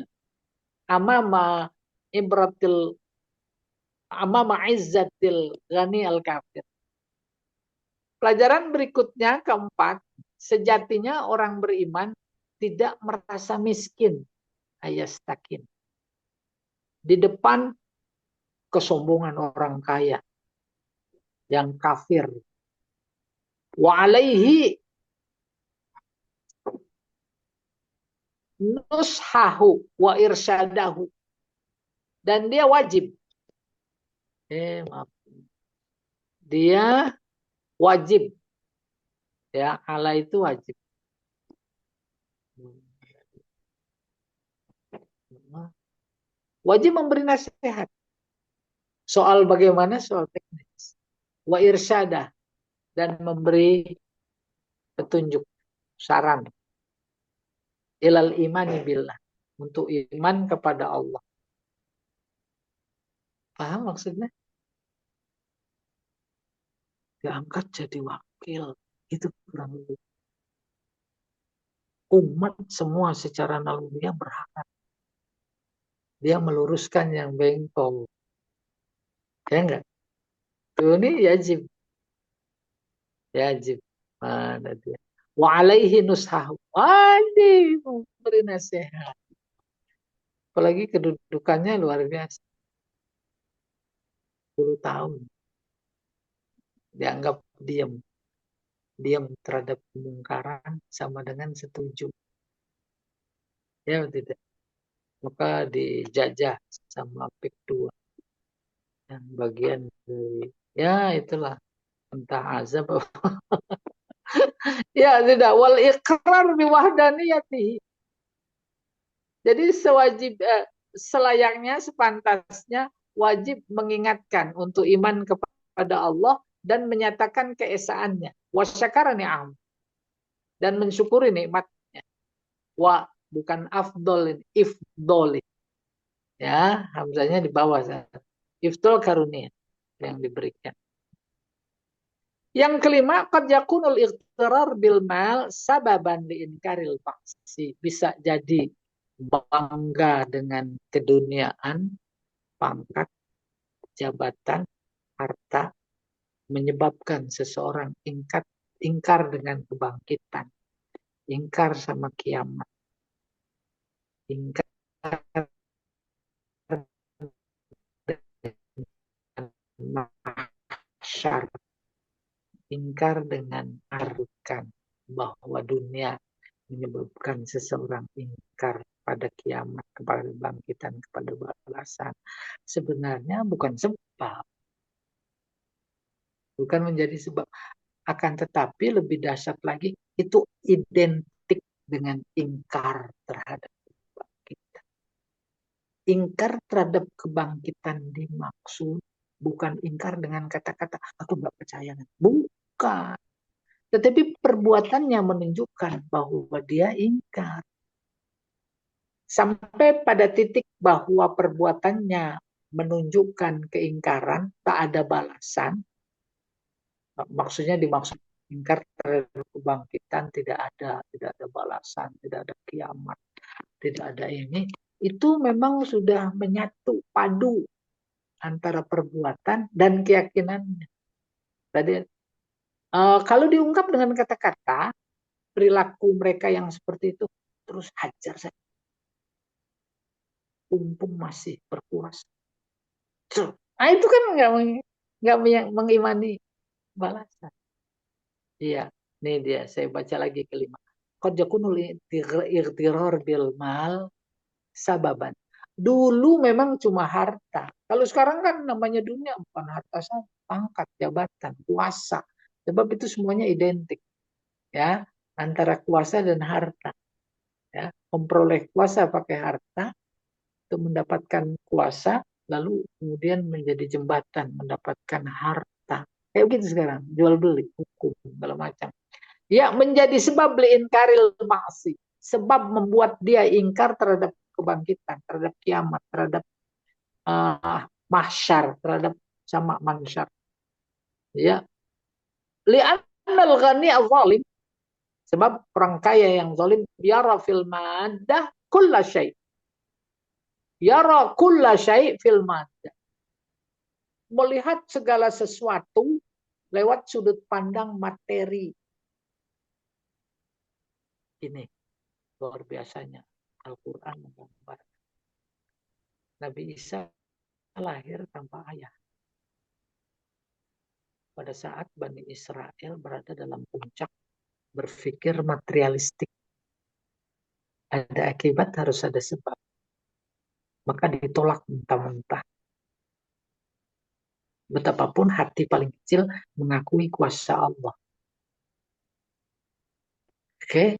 amama ibratil amama izzatil ghani al kafir. Pelajaran berikutnya keempat, sejatinya orang beriman tidak merasa miskin, ayastakin, di depan kesombongan orang kaya yang kafir. Wa alaihi nushahu wa irsyadahu, dan dia wajib, maaf, dia wajib, ya, ala itu wajib, wajib memberi nasihat soal bagaimana, soal teknis, wa irsyadah, dan memberi petunjuk, saran, ilal imani billah, untuk iman kepada Allah. Paham maksudnya? Diangkat jadi wakil, itu kurang lebih. Umat semua secara naluriah berharap dia meluruskan yang bengkok, ya enggak? Tuh ini yajib, yajib. Mana dia? Wa alaihi nushahu, wajib memberi nasihat. Apalagi kedudukannya luar biasa. 10 tahun dianggap diam. Diam terhadap kemungkaran sama dengan setuju. Ya tidak. Maka dijajah sama PIK 2. Yang bagian dari, ya itulah. Entah azab. Ya tidak. Wal iqrar biwahdaniyati. Jadi selayaknya, sepantasnya wajib mengingatkan untuk iman kepada Allah dan menyatakan keesaannya. Wasyakara ni'am. Dan mensyukuri nikmatnya. Wa bukan afdol, ifdol. Ya, hamzanya di bawah sana. Ifdol karunia yang diberikan. Yang kelima, qad yakunul iqtirar bil mal sababan liinkaril faksi. Bisa jadi bangga dengan keduniaan, pangkat, jabatan, harta menyebabkan seseorang ingkar dengan kebangkitan, ingkar sama kiamat, ingkar dengan mahsyar, ingkar dengan arukan bahwa dunia menyebabkan seseorang ingkar pada kiamat, kepada bangkitan, kepada balasan. Sebenarnya bukan sebab, bukan menjadi sebab. Akan tetapi lebih dahsyat lagi, itu identik dengan ingkar terhadap kebangkitan. Ingkar terhadap kebangkitan dimaksud bukan ingkar dengan kata-kata, aku nggak percaya. Bukan. Tetapi perbuatannya menunjukkan bahwa dia ingkar. Sampai pada titik bahwa perbuatannya menunjukkan keingkaran, tak ada balasan. Maksudnya dimaksud ingkar terhadap kebangkitan, tidak ada balasan, tidak ada kiamat, tidak ada ini. Itu memang sudah menyatu, padu antara perbuatan dan keyakinannya. Tadi kalau diungkap dengan kata-kata, perilaku mereka yang seperti itu terus hajar saja. Mumpung masih berkuasa. Nah itu kan nggak mengimani balasan. Iya, ini dia. Saya baca lagi kelima. Qad yakunul ightirar bil mal sababan. Dulu memang cuma harta. Kalau sekarang kan namanya dunia bukan harta saja, pangkat, jabatan, kuasa. Sebab itu semuanya identik, ya, antara kuasa dan harta. Ya, memperoleh kuasa pakai harta untuk mendapatkan kuasa, lalu kemudian menjadi jembatan mendapatkan harta. Kayak begitu sekarang, jual beli, hukum, segala macam. Ya, menjadi sebab liinkaril maksi. Sebab membuat dia ingkar terhadap kebangkitan, terhadap kiamat, terhadap mahsyar, terhadap sama mansyar. Ya, li'annal ghani al-zalim. Sebab orang kaya yang zalim yara fil maddah kulla syai'. Yara kulla syai' fil maddah. Melihat segala sesuatu lewat sudut pandang materi. Ini luar biasanya Al-Quran menggambar. Nabi Isa lahir tanpa ayah. Pada saat Bani Israel berada dalam puncak berpikir materialistik. Ada akibat, harus ada sebab. Maka ditolak mentah-mentah. Betapapun hati paling kecil mengakui kuasa Allah. Oke,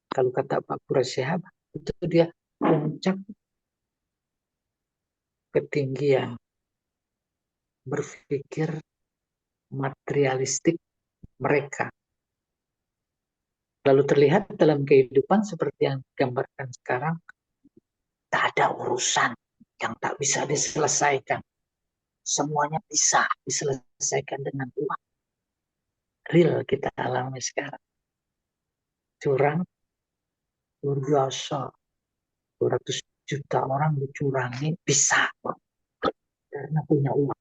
kalau kata Pak Qurasyihab, itu dia puncak ketinggian berpikir materialistik mereka. Lalu terlihat dalam kehidupan seperti yang digambarkan sekarang, tak ada urusan yang tak bisa diselesaikan. Semuanya bisa diselesaikan dengan uang. Real kita alami sekarang. Curang, luar biasa. 200 juta orang dicurangi, bisa. Karena punya uang.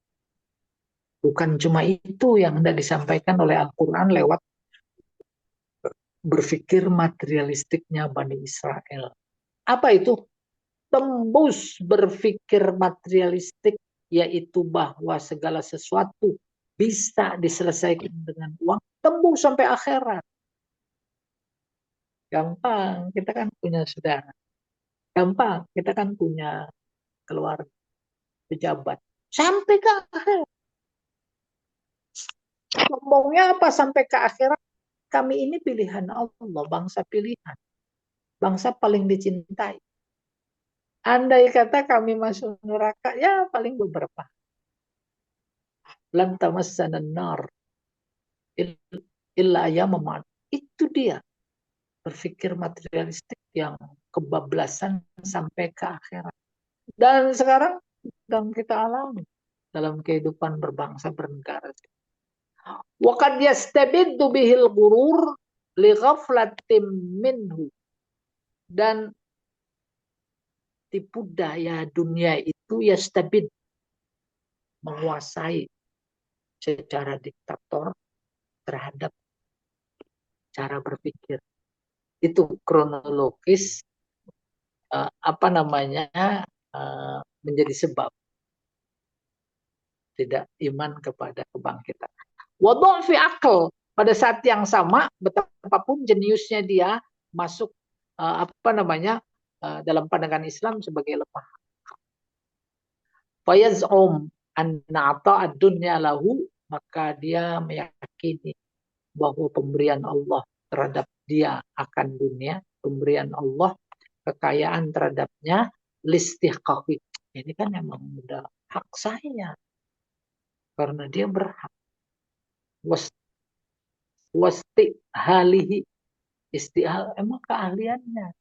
Bukan cuma itu yang hendak disampaikan oleh Al-Quran lewat berpikir materialistiknya Bani Israel. Apa itu? tembus berpikir materialistik, yaitu bahwa segala sesuatu bisa diselesaikan dengan uang, tembus sampai akhirat. Gampang, kita kan punya saudara. Gampang, kita kan punya keluarga, pejabat. Sampai ke akhirat. Ngomongnya apa sampai ke akhirat? Kami ini pilihan Allah, bangsa pilihan. Bangsa paling dicintai. Andai kata kami masuk neraka, ya paling beberapa. Lan tamassana nar illa ayyaman. Itu dia berpikir materialistik yang kebablasan sampai ke akhirat. Dan sekarang sedang kita alami dalam kehidupan berbangsa bernegara. Wa qad yastabiddu bihil ghurur li ghaflatin minhu. Dan tipu daya dunia itu yastabid, menguasai secara diktator terhadap cara berpikir. Itu kronologis apa namanya menjadi sebab tidak iman kepada kebangkitan. Wadong fi akal, pada saat yang sama betapapun jeniusnya dia masuk apa namanya dalam pandangan Islam sebagai lemah. Fayaz'um anna ata'ad dunya lahu, maka dia meyakini bahwa pemberian Allah terhadap dia akan dunia, pemberian Allah kekayaan terhadapnya listihqaqi. Ini kan memang udah hak saya karena dia berhak. Wasti halihi, istihal emang keahliannya.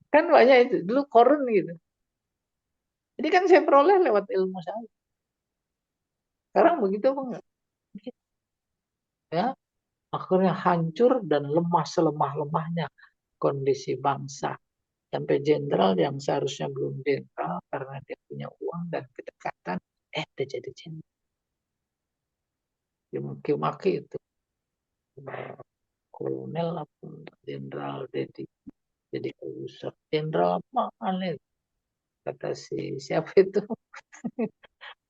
Kan banyak itu dulu korun gitu. Jadi kan saya peroleh lewat ilmu saya. Sekarang begitu apa enggak? Ya, akhirnya hancur dan lemah selemah-lemahnya kondisi bangsa. Sampai jenderal yang seharusnya belum jenderal karena dia punya uang dan kedekatan, dia jadi jenderal. Dimaki-maki itu kolonel apa jenderal jadi usah jenderal apa aneh, kata si siapa itu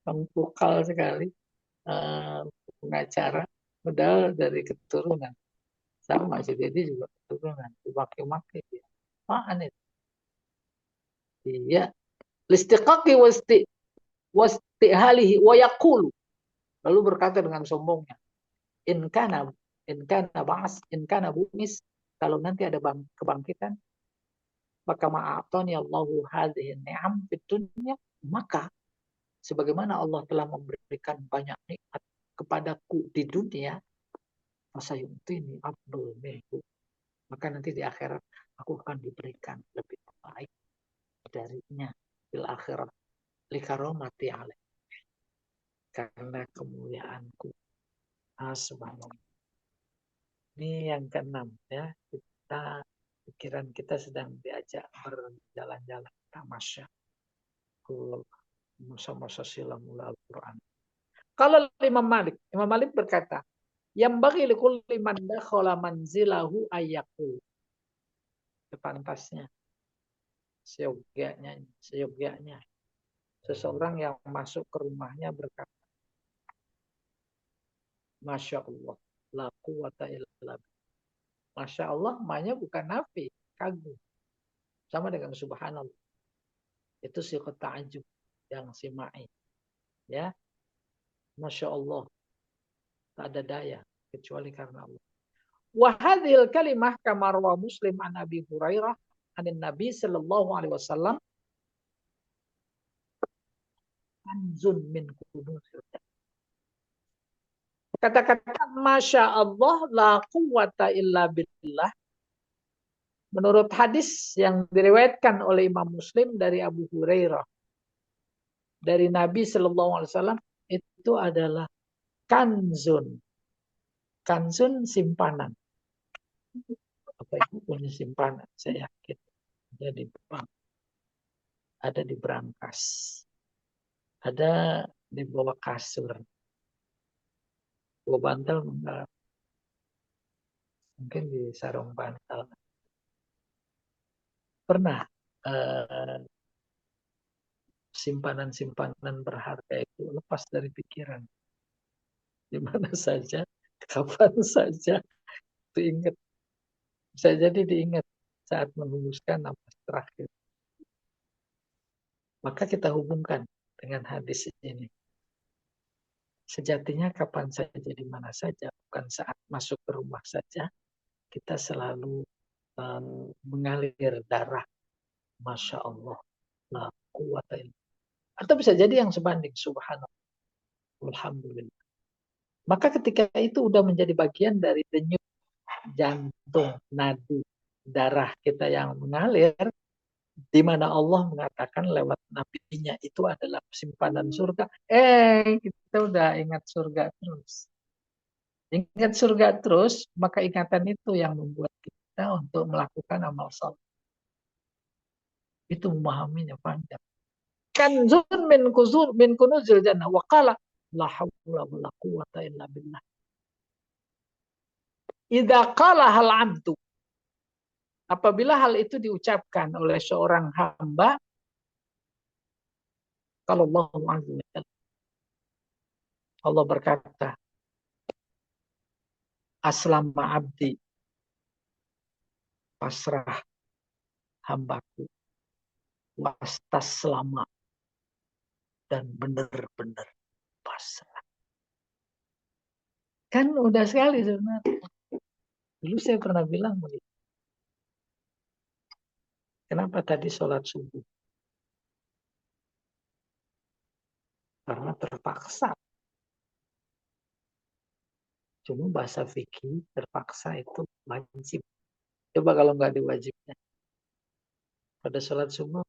yang vokal sekali, eh, pengacara, padahal dari keturunan sama si Dedi juga keturunan dimaki-maki dia apaan itu dia listiqaqi wasti halihi wa yaqulu, lalu berkata dengan sombongnya, in kana in kana bumis, kalau nanti ada kebangkitan, maka ma'atani Allahu hadhihi ni'am fid dunya, maka sebagaimana Allah telah memberikan banyak nikmat kepadaku di dunia, fasayu'tini afdal minhu, maka nanti di akhirat aku akan diberikan lebih baik darinya di akhirat, likaromati alaih, karena kemuliaanku. Subhanallah. Ini yang keenam ya, kita pikiran kita sedang diajak berjalan-jalan tamasya ke masa-masa silam mula Al-Quran. Kalau Imam Malik berkata, yang bagi likulli man dakhala manzilahu ayyakul. Sepantasnya, seyogyanya seseorang yang masuk ke rumahnya berkata, Masya Allah, la quwata illa billah. Masya Allah, mahnya bukan nafi, kagum. Sama dengan subhanallah. Itu siqat ta'ajub yang simai. Ya, Masya Allah, tak ada daya kecuali karena Allah. Wahadil kalimah kama rawa Muslim an Abi Hurairah anin Nabi sallallahu alaihi wasallam kanzun min kunuzil. Kata-kata Masya Allah la quwata illa billah, menurut hadis yang diriwayatkan oleh Imam Muslim dari Abu Hurairah dari Nabi sallallahu alaihi wasallam, itu adalah kanzun. Kanzun simpanan. Apa itu punya simpanan? Saya yakin ada di bank, ada di brankas, ada di bawah kasur, bawah bantal enggak, mungkin di sarung bantal. Pernah simpanan-simpanan berharga itu lepas dari pikiran. Di mana saja, kapan saja, itu ingat. Bisa jadi diingat saat menghembuskan napas terakhir. Maka kita hubungkan dengan hadis ini. Sejatinya kapan saja, di mana saja, bukan saat masuk ke rumah saja, kita selalu mengalir darah. Masya Allah. La quwata illa. Atau bisa jadi yang sebanding. Subhanallah. Alhamdulillah. Maka ketika itu udah menjadi bagian dari denyut jantung, nadi, darah kita yang mengalir, di mana Allah mengatakan lewat nabinya itu adalah simpanan surga. Kita udah ingat surga terus. Ingat surga terus, maka ingatan itu yang membuat kita untuk melakukan amal saleh. Itu memahaminya panjang. Kanzun min kunuzil jannah wa qala la haula wala quwata illa billah. Idza qala hal 'abdu, apabila hal itu diucapkan oleh seorang hamba, kalau Allah berkata, aslama abdi, pasrah hambaku, wastaslama, dan benar-benar pasrah. Kan udah sekali sebenarnya. Dulu saya pernah bilang begitu. Kenapa tadi sholat subuh? Karena terpaksa. Cuma bahasa fikih terpaksa itu wajib. Coba kalau nggak diwajibkan. Pada sholat subuh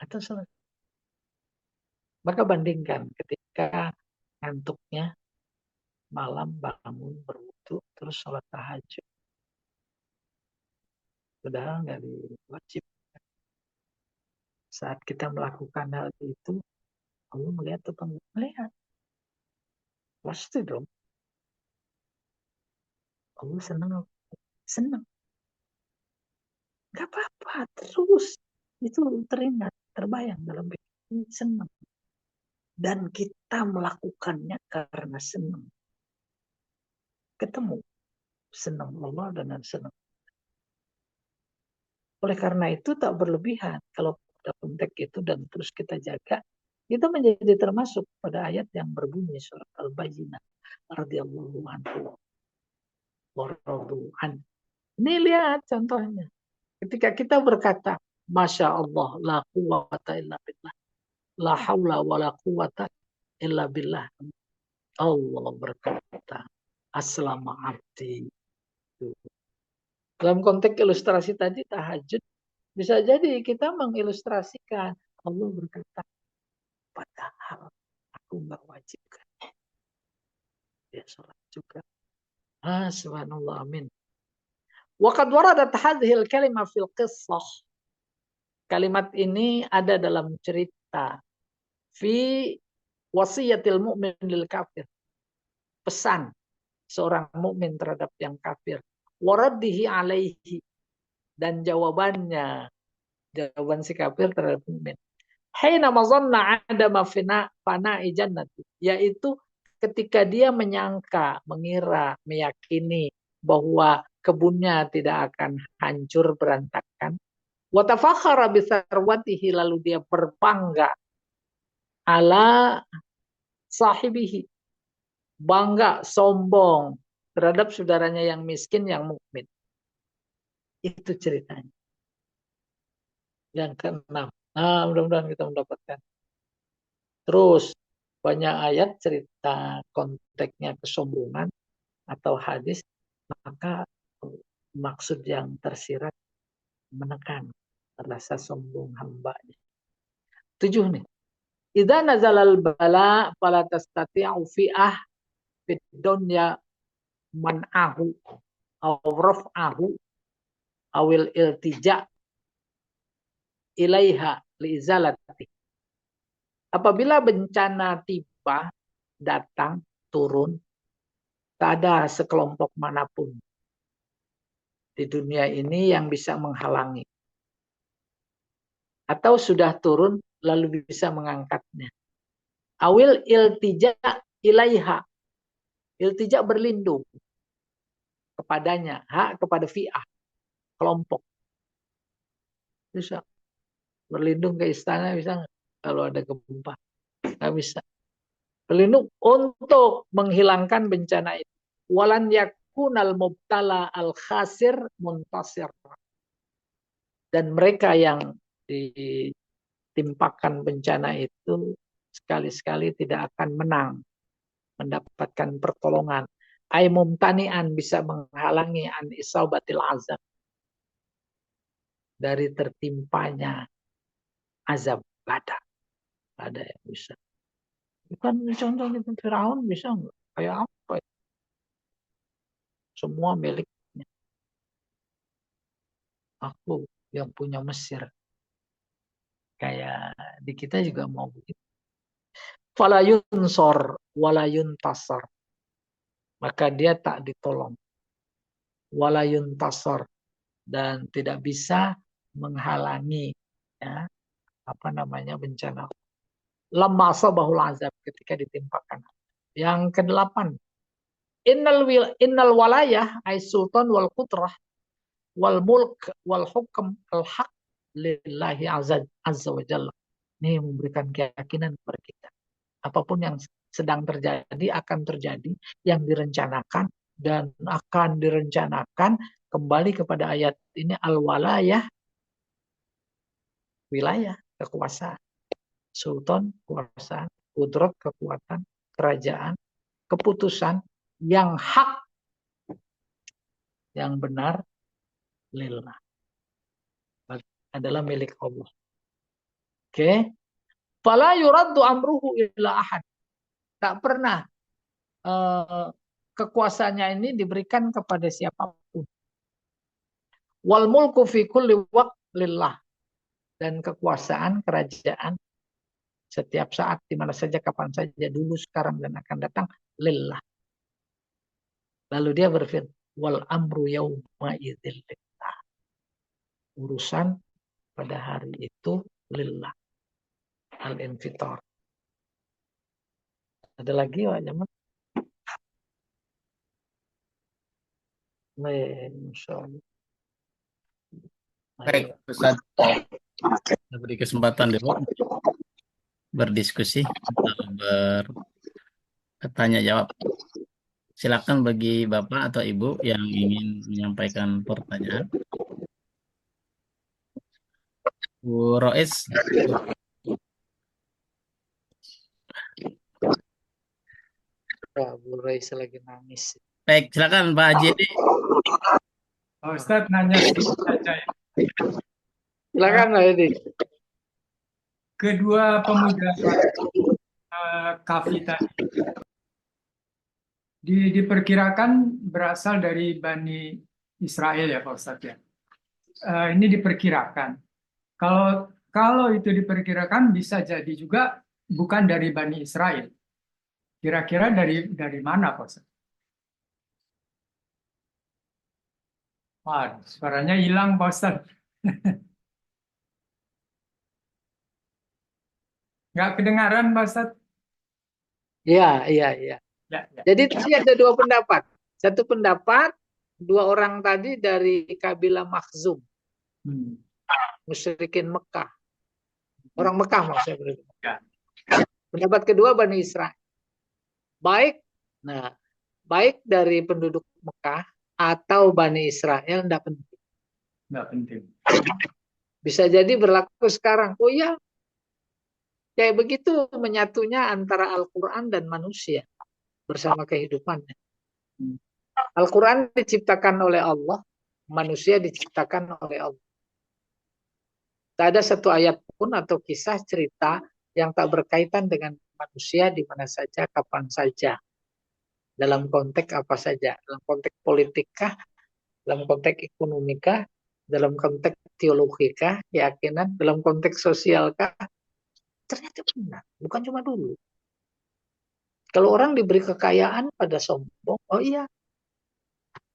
atau sholat. Maka bandingkan ketika ngantuknya malam bangun berwudu terus sholat tahajud. Padahal nggak diwajib. Saat kita melakukan hal itu, Allah melihat atau nggak melihat? Pasti dong. Allah senang. Senang. Gak apa-apa. Terus. Itu teringat. Terbayang dalam pikiran. Senang. Dan kita melakukannya karena senang. Ketemu. Senang Allah dengan senang. Oleh karena itu tak berlebihan. Kalau pada konteks itu dan terus kita jaga. Kita menjadi termasuk pada ayat yang berbunyi surat Al-Baqarah radhiyallahu anhu. Ini lihat contohnya. Ketika kita berkata, Masya Allah, la quwata illa billah. La hawla wa la quwata illa billah. Allah berkata, aslama abdi. Dalam konteks ilustrasi tadi, tahajud, bisa jadi kita mengilustrasikan. Allah berkata, padahal aku nggak wajibkan. Dia sholat juga. Subhanallah, amin. Waqad waradat hadhil kalimah fil qissah. Kalimat ini ada dalam cerita. Fi wasiyatil mu'min lil kafir. Pesan seorang mukmin terhadap yang kafir. Waraddihi alaihi. Dan jawaban si kafir terhadap mukmin. Haina mazanna adama fana'i jannati. Yaitu ketika dia menyangka, mengira, meyakini bahwa kebunnya tidak akan hancur berantakan. Wa tafakhara bi sarwatihi, lalu dia berbangga ala sahibihi, bangga, sombong terhadap saudaranya yang miskin, yang mukmin. Itu ceritanya. Yang keenam. Nah, mudah-mudahan kita mendapatkan. Terus banyak ayat cerita konteksnya kesombongan atau hadis, maka maksud yang tersirat menekan rasa sombong hambanya. 7 nih. Idza nazalal bala fala tastati'u fi'ah fid dunya man'ahu aw raf'ahu awil iltija ilaiha liizalati. Apabila bencana tiba, datang, turun, tak ada sekelompok manapun di dunia ini yang bisa menghalangi. Atau sudah turun, lalu bisa mengangkatnya. Awil iltija ilaiha. Iltija berlindung kepadanya, kepada fi'ah, kelompok. Bisa berlindung ke istana, bisa nggak? Kalau ada gempa, nggak bisa. Berlindung untuk menghilangkan bencana itu. Walan yakunal mubtala al khasir muntasir. Dan mereka yang ditimpakan bencana itu sekali-sekali tidak akan menang, mendapatkan pertolongan. Ay mumtani'an, bisa menghalangi an isabatil azab, dari tertimpanya azab. Ada yang bisa. Bukan contohnya Firaun bisa nggak? Kayak apa? Semua miliknya. Aku yang punya Mesir. Kayak di kita juga mau begitu. Fala yunsor wala yuntasar. Maka dia tak ditolong. Wala yuntasar. Dan tidak bisa menghalangi, ya, apa namanya, bencana. Lamma asabahul azab, ketika ditimpakan. Yang kedelapan, innal walayah ay sultan wal qutrah wal mulk wal hukm al haq lillahi azza wa jalla. Ini memberikan keyakinan kepada kita. Apapun yang sedang terjadi akan terjadi, yang direncanakan dan akan direncanakan, kembali kepada ayat ini, al-walayah, wilayah, kekuasaan. Sultan, kekuasaan, kudrat, kekuatan, kerajaan, keputusan yang hak, yang benar, lillah, adalah milik Allah. Oke. Fala yuraddu amruhu ila ahad. Tak pernah kekuasaannya ini diberikan kepada siapapun. Wal mulku fi kulli waqt lillah. Dan kekuasaan, kerajaan, setiap saat, di mana saja, kapan saja, dulu, sekarang, dan akan datang, lillah. Lalu dia berfirman, wal amru yauma idzil lillah. Urusan pada hari itu lillah. Al-infitar. Ada lagi Pak Jamal? Masya Allah. Baik, Ustaz. Kita beri kesempatan dulu berdiskusi atau bertanya jawab. Silakan bagi Bapak atau Ibu yang ingin menyampaikan pertanyaan. Bu Rois. Bu Rais lagi nangis. Baik, silakan Pak Haji. Pak Ustadz nanya sedikit saja ya. Silakan Pak Edi. Kedua pemuda Kafi tadi diperkirakan berasal dari Bani Israel ya Pak Ustadz ya. Ini diperkirakan. Kalau itu diperkirakan bisa jadi juga bukan dari Bani Israel. Kira-kira dari mana Pak Ustadz? Wah, suaranya hilang Pak Ustadz. Nggak kedengaran Pak Ustadz? Iya. Ya, ya. Jadi tadi ada dua pendapat. Satu pendapat, dua orang tadi dari kabilah Makhzum. Musyrikin Mekah. Orang Mekah maksudnya. Ya. Pendapat kedua Bani Israel. Baik dari penduduk Mekah atau Bani Israel, tidak penting. Nggak penting. Bisa jadi berlaku sekarang. Oh iya, kayak begitu menyatunya antara Al-Quran dan manusia bersama kehidupannya. Al-Quran diciptakan oleh Allah, manusia diciptakan oleh Allah. Tak ada satu ayat pun atau kisah cerita yang tak berkaitan dengan manusia di mana saja, kapan saja. Dalam konteks apa saja. Dalam konteks politik-kah, dalam konteks ekonomikah, dalam konteks teologikah, keyakinan, dalam konteks sosialkah. Ternyata benar, bukan cuma dulu. Kalau orang diberi kekayaan pada sombong, oh iya,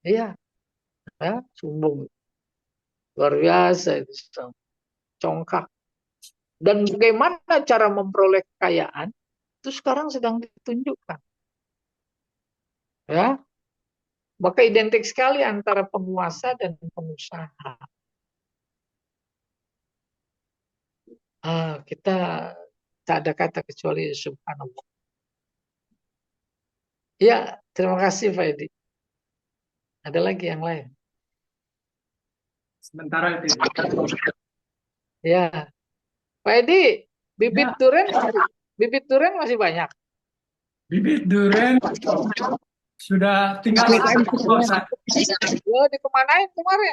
ya, sombong. Luar biasa itu, congkak. Dan bagaimana cara memperoleh kekayaan itu sekarang sedang ditunjukkan. Ya, maka identik sekali antara penguasa dan pengusaha. Kita tak ada kata kecuali subhanallah. Ya, terima kasih Pak Edi. Ada lagi yang lain? Sementara itu. Ya, Pak Edi, bibit Ya, durian masih banyak. bibit durian sudah tinggal satu, Pak Ustadz. Lo dikemanain kemarin?